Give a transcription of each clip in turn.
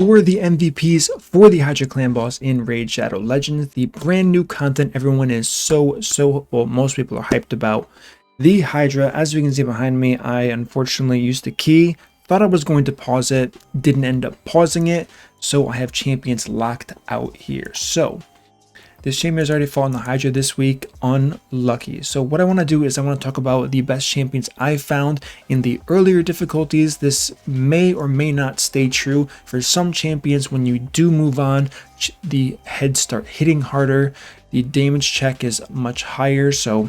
who are the MVPs for the Hydra clan boss in Raid Shadow Legends, the brand new content everyone is well, most people are hyped about. The Hydra, as you can see behind me, I unfortunately used the key, thought I was going to pause it, didn't end up pausing it, so I have champions locked out here. So this champion has already fought in the Hydra this week, unlucky. So what I want to do is I want to talk about the best champions I found in the earlier difficulties. This may or may not stay true for some champions. When you do move on, the heads start hitting harder, the damage check is much higher, so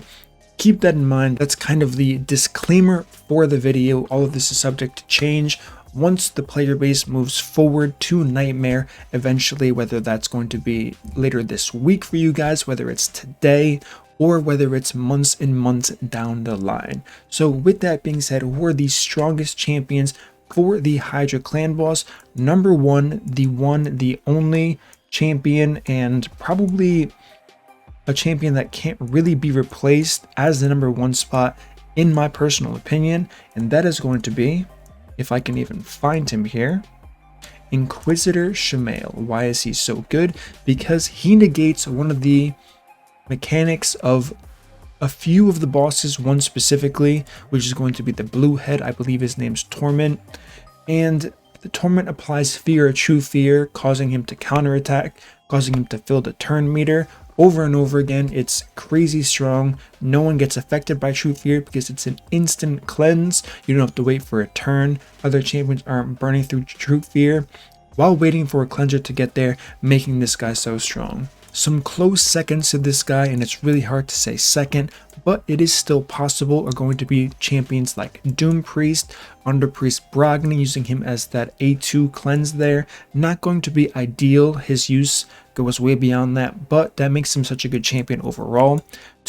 keep that in mind. That's kind of the disclaimer for the video. All of this is subject to change once the player base moves forward to Nightmare eventually, whether that's going to be later this week for you guys, whether it's today, or whether it's months and months down the line. So with that being said, who are the strongest champions for the Hydra clan boss? Number one, the only champion, and probably a champion that can't really be replaced as the number one spot in my personal opinion, and that is going to be, if I can even find him here, Inquisitor Shamael. Why is he so good? Because he negates one of the mechanics of a few of the bosses, one specifically, which is going to be the blue head. I believe his name's Torment, and the Torment applies fear, a true fear, causing him to counterattack, causing him to fill the turn meter over and over again. It's crazy strong. No one gets affected by True Fear because it's an instant cleanse. You don't have to wait for a turn. Other champions aren't burning through True Fear while waiting for a cleanser to get there, making this guy so strong. Some close seconds to this guy, and it's really hard to say second, but it is still possible, are going to be champions like Underpriest Brogni, using him as that A2 cleanse there. Not going to be ideal. His use goes way beyond that, but that makes him such a good champion overall.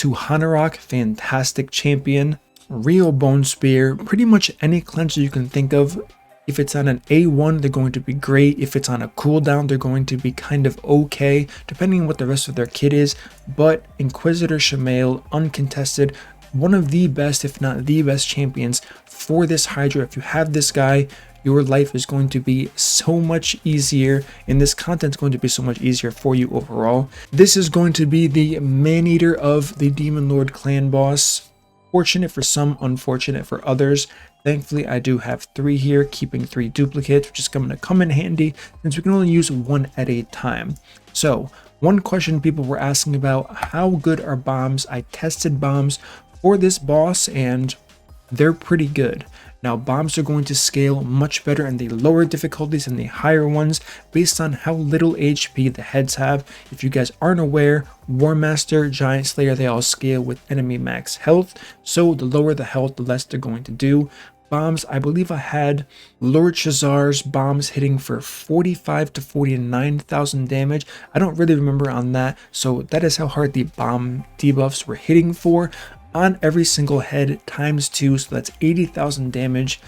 Hydra, fantastic champion. Real Bone Spear, pretty much any cleanser you can think of. If it's on an A1, they're going to be great. If it's on a cooldown, they're going to be kind of okay, depending on what the rest of their kit is. But Inquisitor Shamael, uncontested, one of the best, if not the best champions for this Hydra. If you have this guy, your life is going to be so much easier, and this content is going to be so much easier for you overall. This is going to be the man-eater of the Demon Lord clan boss. Fortunate for some, unfortunate for others. Thankfully, I do have 3 here, keeping 3 duplicates, which is going to come in handy since we can only use 1 at a time. So, one question people were asking about, how good are bombs? I tested bombs for this boss, and they're pretty good. Now, bombs are going to scale much better in the lower difficulties than the higher ones based on how little HP the heads have. If you guys aren't aware, War Master, Giant Slayer, they all scale with enemy max health. So the lower the health, the less they're going to do. Bombs, I believe I had Lord Shazar's bombs hitting for 45 to 49,000 damage. I don't really remember on that. So that is how hard the bomb debuffs were hitting for on every single head times 2, so that's 80,000 damage,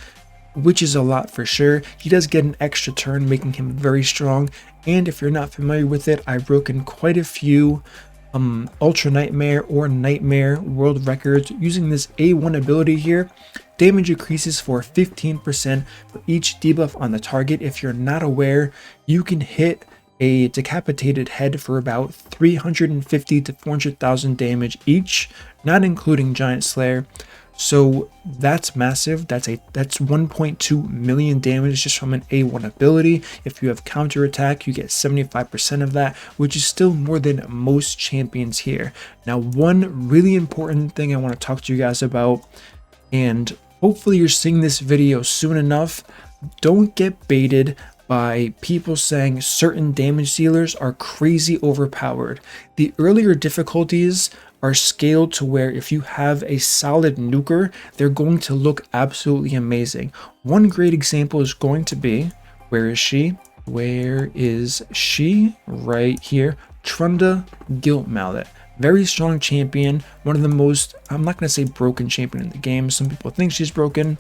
which is a lot for sure. He does get an extra turn, making him very strong, and if you're not familiar with it, I've broken quite a few Ultra Nightmare or Nightmare world records using this A1 ability here. Damage increases for 15% for each debuff on the target. If you're not aware, you can hit a decapitated head for about 350 to 400,000 damage each, not including Giant Slayer. So that's massive. That's 1.2 million damage just from an A1 ability. If you have counterattack, you get 75% of that, which is still more than most champions here. Now, one really important thing I want to talk to you guys about, and hopefully you're seeing this video soon enough, don't get baited by people saying certain damage dealers are crazy overpowered. The earlier difficulties are scaled to where if you have a solid nuker, they're going to look absolutely amazing. One great example is going to be, where is she? Where is she? Right here. Trunda Guilt Mallet. Very strong champion. One of the most, I'm not going to say broken champion in the game. Some people think she's broken.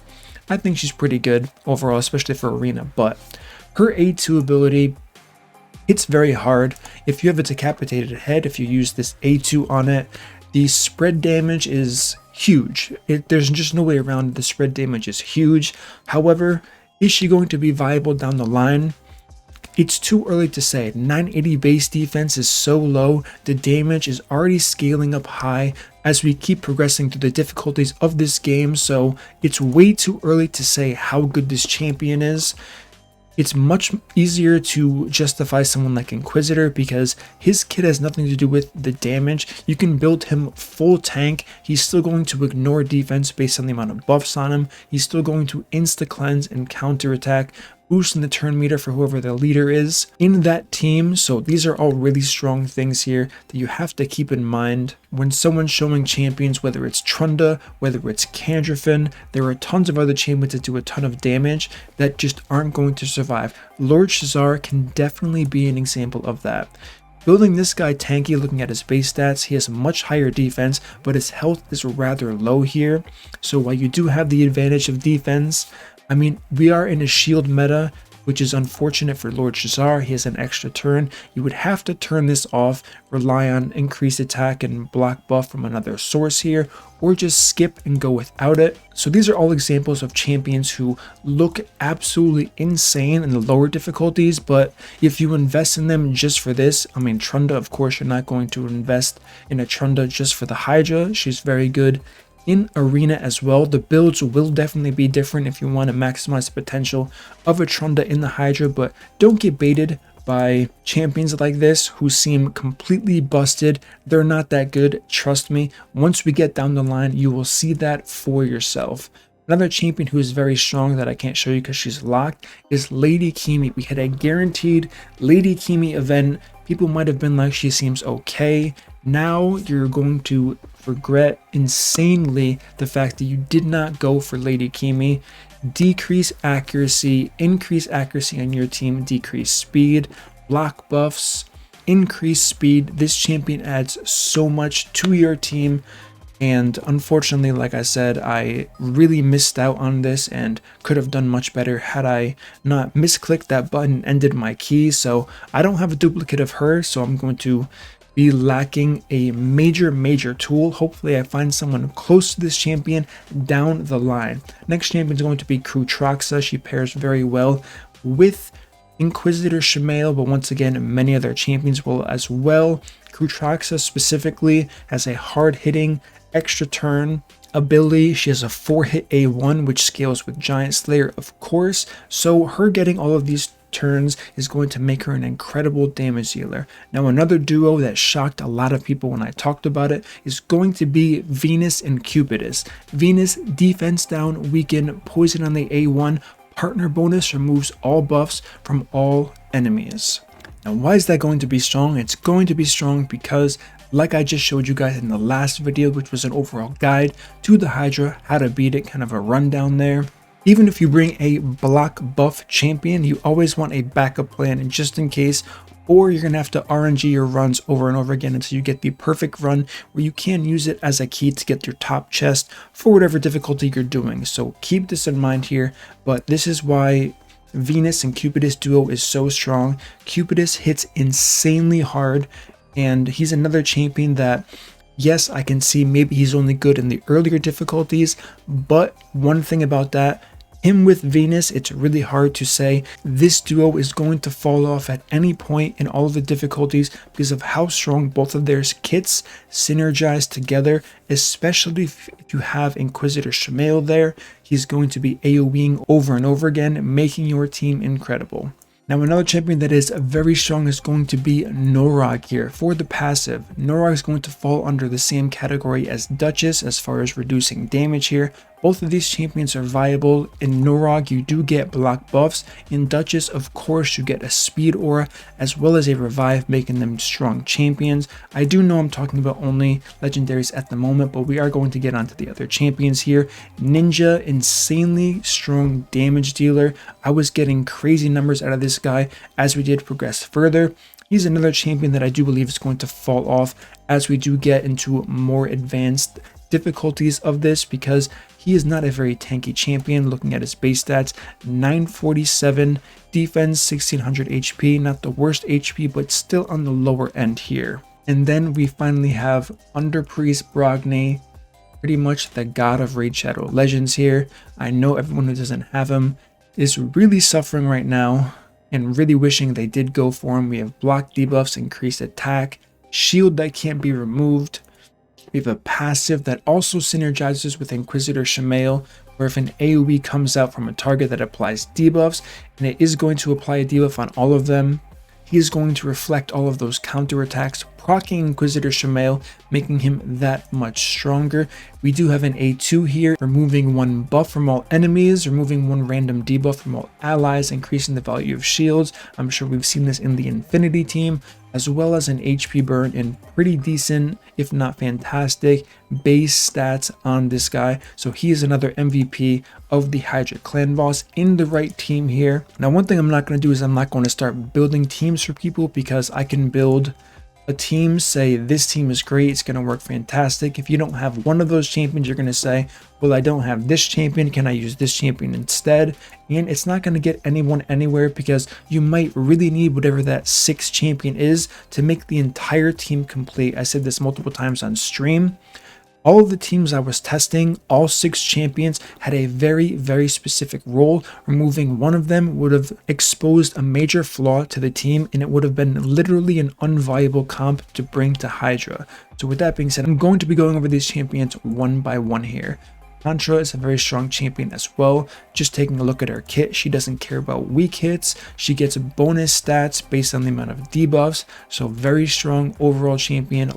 I think she's pretty good overall, especially for arena, but her A2 ability hits very hard. If you have a decapitated head, if you use this A2 on it, the spread damage is huge. There's just no way around it. The spread damage is huge. However, is she going to be viable down the line? It's too early to say. 980 base defense is so low, the damage is already scaling up high as we keep progressing through the difficulties of this game, so it's way too early to say how good this champion is. It's much easier to justify someone like Inquisitor because his kit has nothing to do with the damage. You can build him full tank. He's still going to ignore defense based on the amount of buffs on him. He's still going to insta-cleanse and counter-attack, boosting the turn meter for whoever the leader is in that team. So these are all really strong things here that you have to keep in mind when someone's showing champions, whether it's Trunda, whether it's Candrafin. There are tons of other champions that do a ton of damage that just aren't going to survive. Lord Shazar can definitely be an example of that. Building this guy tanky, looking at his base stats, he has much higher defense, but his health is rather low here. So while you do have the advantage of defense, I mean, we are in a shield meta, which is unfortunate for Lord Shazar. He has an extra turn. You would have to turn this off, rely on increased attack and block buff from another source here, or just skip and go without it. So these are all examples of champions who look absolutely insane in the lower difficulties, but if you invest in them just for this, I mean, Trunda, of course, you're not going to invest in a Trunda just for the Hydra. She's very good in arena as well. The builds will definitely be different if you want to maximize the potential of a Trunda in the Hydra, but don't get baited by champions like this who seem completely busted. They're not that good, trust me. Once we get down the line, you will see that for yourself. Another champion who is very strong that I can't show you because she's locked is Lady Kimi. We had a guaranteed Lady Kimi event. People might have been like, she seems okay. Now you're going to regret insanely the fact that you did not go for Lady Kimi. Decrease accuracy, increase accuracy on your team, decrease speed, block buffs, increase speed. This champion adds so much to your team. And unfortunately, like I said, I really missed out on this and could have done much better had I not misclicked that button and ended my key. So I don't have a duplicate of her, so I'm going to be lacking a major tool. Hopefully I find someone close to this champion down the line. Next champion is going to be Krutraxa. She pairs very well with Inquisitor Shamael, but once again, many other champions will as well. Krutraxa specifically has a hard-hitting extra turn ability. She has a 4-hit A1, which scales with Giant Slayer, of course. So her getting all of these turns is going to make her an incredible damage dealer. Now, another duo that shocked a lot of people when I talked about it is going to be Venus and Cupidus. Venus, defense down, weaken, poison on the A1, partner bonus removes all buffs from all enemies. Now, why is that going to be strong? It's going to be strong because, like I just showed you guys in the last video, which was an overall guide to the Hydra, how to beat it, kind of a rundown there. Even if you bring a block buff champion, you always want a backup plan just in case, or you're going to have to RNG your runs over and over again until you get the perfect run where you can use it as a key to get your top chest for whatever difficulty you're doing. So keep this in mind here, but this is why Venus and Cupidus duo is so strong. Cupidus hits insanely hard, and he's another champion that, yes, I can see maybe he's only good in the earlier difficulties, but one thing about that, him with Venus, it's really hard to say this duo is going to fall off at any point in all of the difficulties because of how strong both of their kits synergize together, especially if you have Inquisitor Shamael there. He's going to be AoEing over and over again, making your team incredible. Now, another champion that is very strong is going to be Norog here. For the passive, Norog is going to fall under the same category as Duchess as far as reducing damage here. Both of these champions are viable. In Norog, you do get block buffs. In Duchess, of course, you get a speed aura as well as a revive, making them strong champions. I do know I'm talking about only legendaries at the moment, but we are going to get onto the other champions here. Ninja, insanely strong damage dealer. I was getting crazy numbers out of this guy as we did progress further. He's another champion that I do believe is going to fall off as we do get into more advanced difficulties of this, because he is not a very tanky champion. Looking at his base stats, 947 defense, 1600 HP, not the worst HP, but still on the lower end here. And then we finally have Underpriest Brogni, pretty much the god of Raid Shadow Legends here. I know everyone who doesn't have him is really suffering right now. and really wishing they did go for him. We have block debuffs, increased attack, shield that can't be removed. We have a passive that also synergizes with Inquisitor Shamael, where if an AoE comes out from a target that applies debuffs, and it is going to apply a debuff on all of them, he is going to reflect all of those counterattacks, proccing Inquisitor Shamael, making him that much stronger. We do have an A2 here, removing one buff from all enemies, removing one random debuff from all allies, increasing the value of shields. I'm sure we've seen this in the Infinity team, as well as an HP burn and pretty decent, if not fantastic, base stats on this guy. So he is another MVP of the Hydra clan boss in the right team here. Now, one thing I'm not going to do is I'm not going to start building teams for people, because I can build a team, say this team is great, it's going to work fantastic. If you don't have one of those champions, you're going to say, well, I don't have this champion, can I use this champion instead? And it's not going to get anyone anywhere, because you might really need whatever that 6th champion is to make the entire team complete. I said this multiple times on stream. All of the teams I was testing, all 6 champions had a very, very specific role. Removing one of them would have exposed a major flaw to the team, and it would have been literally an unviable comp to bring to Hydra. So with that being said, I'm going to be going over these champions one by one here. Contra is a very strong champion as well. Just taking a look at her kit, she doesn't care about weak hits. She gets bonus stats based on the amount of debuffs. So very strong overall champion.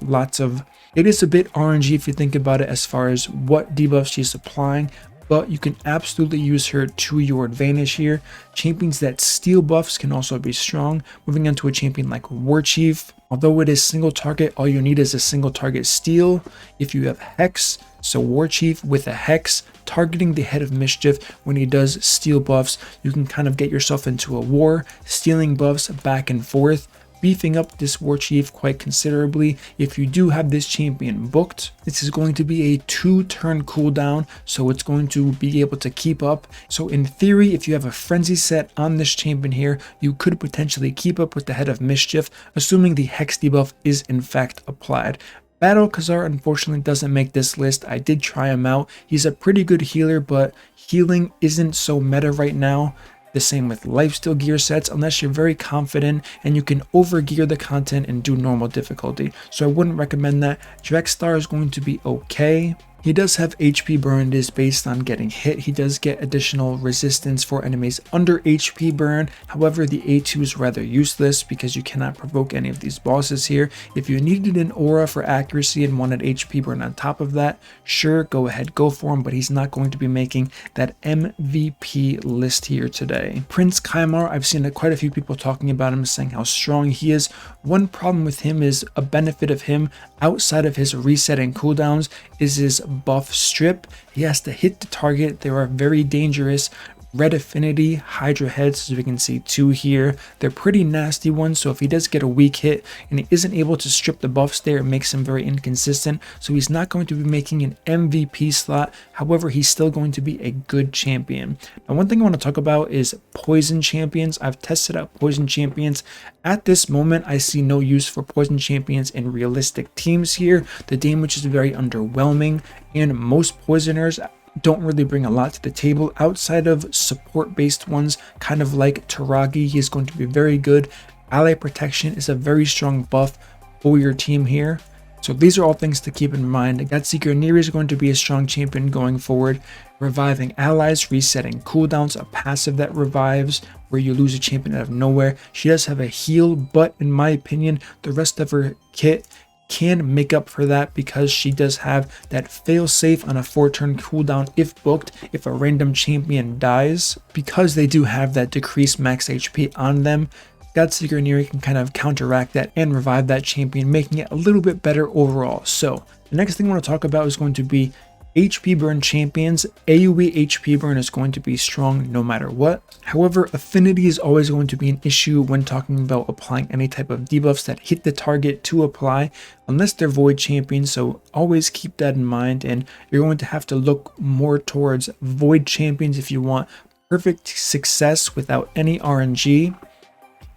It is a bit RNG if you think about it as far as what debuffs she's applying, but you can absolutely use her to your advantage here. Champions that steal buffs can also be strong. Moving on to a champion like War Chief. Although it is single target, all you need is a single target steal. If you have Hex, so War Chief with a Hex, targeting the Head of Mischief when he does steal buffs, you can kind of get yourself into a war, stealing buffs back and forth, beefing up this War Chief quite considerably. If you do have this champion booked, this is going to be a 2-turn cooldown, so it's going to be able to keep up. So in theory, if you have a frenzy set on this champion here, you could potentially keep up with the Head of Mischief, assuming the Hex debuff is in fact applied. Battle Khazar unfortunately doesn't make this list. I did try him out. He's a pretty good healer, but healing isn't so meta right now. The same with lifesteal gear sets, unless you're very confident and you can overgear the content and do normal difficulty. So I wouldn't recommend that. Drexstar is going to be okay. He does have HP burn. It is based on getting hit. He does get additional resistance for enemies under HP burn. However, the A2 is rather useless because you cannot provoke any of these bosses here. If you needed an aura for accuracy and wanted HP burn on top of that, sure, go ahead, go for him, but he's not going to be making that MVP list here today. Prince Kaimar, I've seen quite a few people talking about him, saying how strong he is. One problem with him is a benefit of him outside of his resetting cooldowns is his buff strip. He has to hit the target. They are very dangerous. Red Affinity Hydra heads, as we can see 2 here. They're pretty nasty ones, so if he does get a weak hit and he isn't able to strip the buffs there, it makes him very inconsistent. So he's not going to be making an MVP slot. However, he's still going to be a good champion. Now, one thing I want to talk about is poison champions. I've tested out poison champions. At this moment, I see no use for poison champions in realistic teams here. The damage is very underwhelming, and most poisoners don't really bring a lot to the table outside of support based ones, kind of like Taragi. He is going to be very good. Ally protection is a very strong buff for your team here. So these are all things to keep in mind. Godseeker Neri is going to be a strong champion going forward. Reviving allies, resetting cooldowns, a passive that revives where you lose a champion out of nowhere. She does have a heal, but in my opinion, the rest of her kit can make up for that because she does have that fail safe on a 4-turn cooldown if booked, if a random champion dies. Because they do have that decreased max HP on them, Godseeker Neri can kind of counteract that and revive that champion, making it a little bit better overall. So the next thing I want to talk about is going to be HP burn champions. AoE HP burn is going to be strong no matter what. However, affinity is always going to be an issue when talking about applying any type of debuffs that hit the target to apply, unless they're void champions. So always keep that in mind, and you're going to have to look more towards void champions if you want perfect success without any RNG.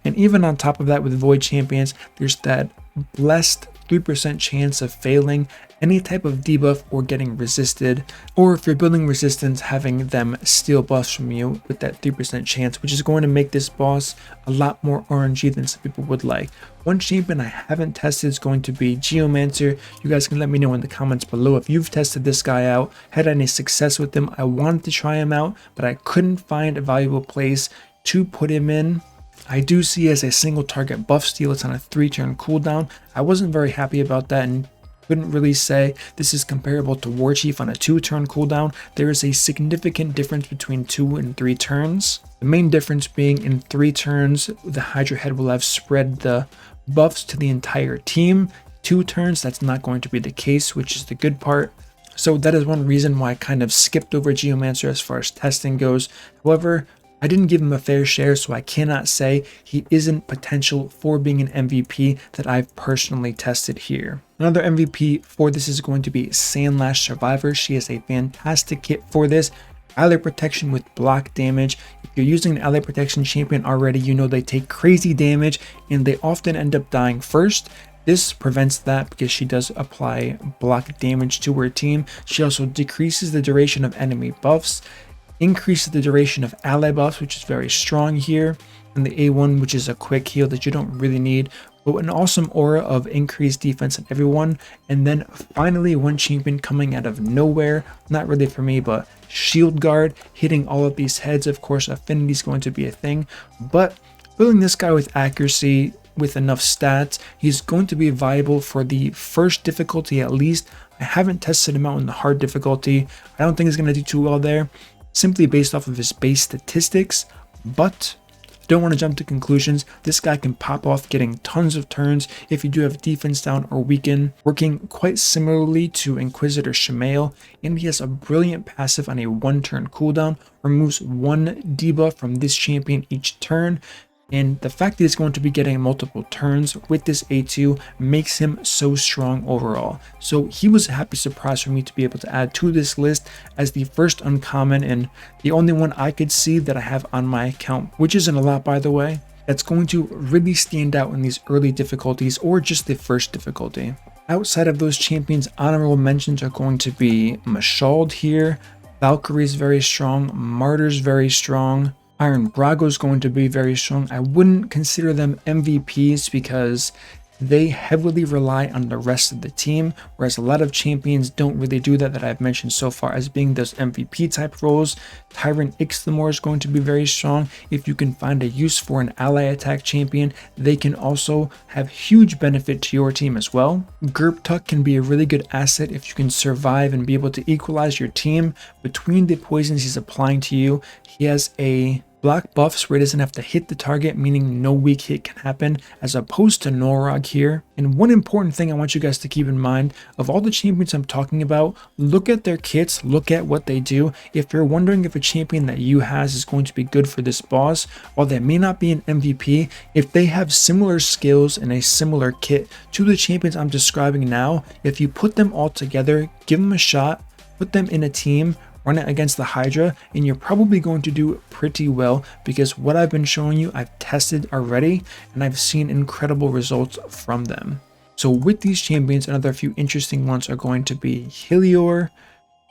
And even on top of that, with void champions, there's that blessed 3% chance of failing any type of debuff or getting resisted, or if you're building resistance, having them steal buffs from you with that 3% chance, which is going to make this boss a lot more RNG than some people would like. One champion I haven't tested is going to be Geomancer. You guys can let me know in the comments below if you've tested this guy out, had any success with him. I wanted to try him out, but I couldn't find a valuable place to put him in. I do see as a single target buff steal, it's on a 3-turn cooldown. I wasn't very happy about that and couldn't really say this is comparable to War Chief on a 2-turn cooldown. There is a significant difference between 2 and 3 turns. The main difference being in 3 turns, the Hydra head will have spread the buffs to the entire team. 2 turns, that's not going to be the case, which is the good part. So that is one reason why I kind of skipped over Geomancer as far as testing goes. However, I didn't give him a fair share, so I cannot say he isn't potential for being an MVP that I've personally tested here. Another MVP for this is going to be Sandlash Survivor. She is a fantastic kit for this. Ally protection with block damage. If you're using an ally protection champion already, you know they take crazy damage and they often end up dying first. This prevents that because she does apply block damage to her team. She also decreases the duration of enemy buffs, increases the duration of ally buffs, which is very strong here, and the A1, which is a quick heal that you don't really need, but an awesome aura of increased defense on everyone. And then finally, one champion coming out of nowhere, not really for me, but Shield Guard, hitting all of these heads. Of course, affinity is going to be a thing, but filling this guy with accuracy, with enough stats, he's going to be viable for the first difficulty at least. I haven't tested him out in the hard difficulty. I don't think he's going to do too well there, simply based off of his base statistics, but don't want to jump to conclusions. This guy can pop off getting tons of turns if you do have defense down or weaken, working quite similarly to Inquisitor Shamael, and he has a brilliant passive on a 1-turn cooldown, removes 1 debuff from this champion each turn. And the fact that he's going to be getting multiple turns with this A2 makes him so strong overall. So he was a happy surprise for me to be able to add to this list as the first uncommon and the only one I could see that I have on my account, which isn't a lot by the way, that's going to really stand out in these early difficulties or just the first difficulty. Outside of those champions, honorable mentions are going to be Mashald here, Valkyrie's very strong, Martyr's very strong, Iron Brago is going to be very strong. I wouldn't consider them MVPs because they heavily rely on the rest of the team, whereas a lot of champions don't really do that I've mentioned so far as being those MVP type roles. Tyrant Ixthamor is going to be very strong. If you can find a use for an ally attack champion, they can also have huge benefit to your team as well. Gerptuck can be a really good asset if you can survive and be able to equalize your team between the poisons he's applying to you. He has a block buffs where it doesn't have to hit the target, meaning no weak hit can happen, as opposed to Norog here. And one important thing I want you guys to keep in mind, of all the champions I'm talking about, look at their kits, look at what they do. If you're wondering if a champion that you has is going to be good for this boss, while they may not be an MVP, if they have similar skills and a similar kit to the champions I'm describing now, if you put them all together, give them a shot, put them in a team, run it against the Hydra, and you're probably going to do pretty well because what I've been showing you, I've tested already and I've seen incredible results from them. So with these champions, another few interesting ones are going to be Helior.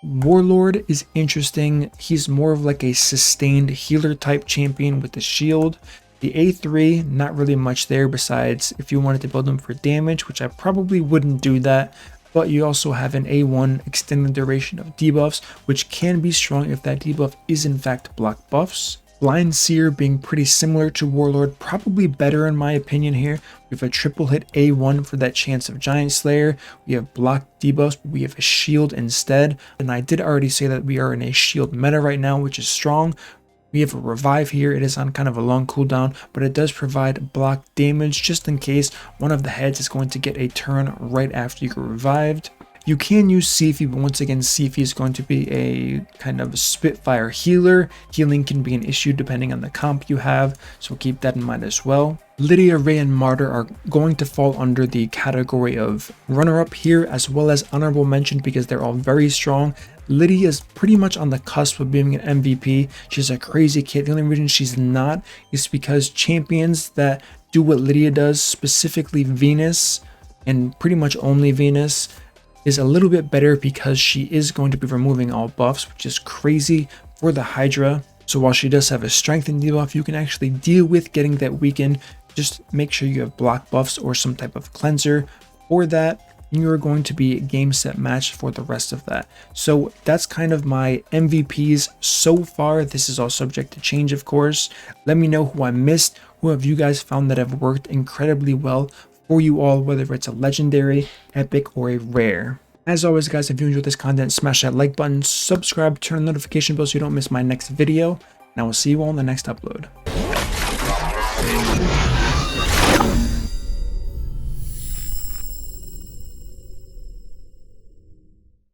Warlord is interesting. He's more of like a sustained healer type champion with the shield. The A3, not really much there besides if you wanted to build them for damage, which I probably wouldn't do that. But you also have an A1 extended duration of debuffs, which can be strong if that debuff is in fact block buffs. Blind Seer being pretty similar to Warlord, probably better in my opinion here. We have a triple hit A1 for that chance of Giant Slayer. We have block debuffs, but we have a shield instead. And I did already say that we are in a shield meta right now, which is strong. We have a revive here. It is on kind of a long cooldown, but it does provide block damage just in case one of the heads is going to get a turn right after you get revived. You can use Sifi, but once again, Sifi is going to be a kind of Spitfire healer. Healing can be an issue depending on the comp you have, so keep that in mind as well. Lydia, Ray, and Martyr are going to fall under the category of runner-up here, as well as honorable mention because they're all very strong. Lydia is pretty much on the cusp of being an MVP. She's a crazy kid. The only reason she's not is because champions that do what Lydia does, specifically Venus, and pretty much only Venus, is a little bit better because she is going to be removing all buffs, which is crazy for the Hydra. So while she does have a strengthen debuff, you can actually deal with getting that weakened. Just make sure you have block buffs or some type of cleanser for that. You're going to be game set match for the rest of that. So that's kind of my MVPs so far. This is all subject to change, of course. Let me know who I missed. Who have you guys found that have worked incredibly well for you all, whether it's a legendary, epic, or a rare. As always, guys, if you enjoyed this content, smash that like button, subscribe, turn on the notification bell so you don't miss my next video, and I will see you all in the next upload.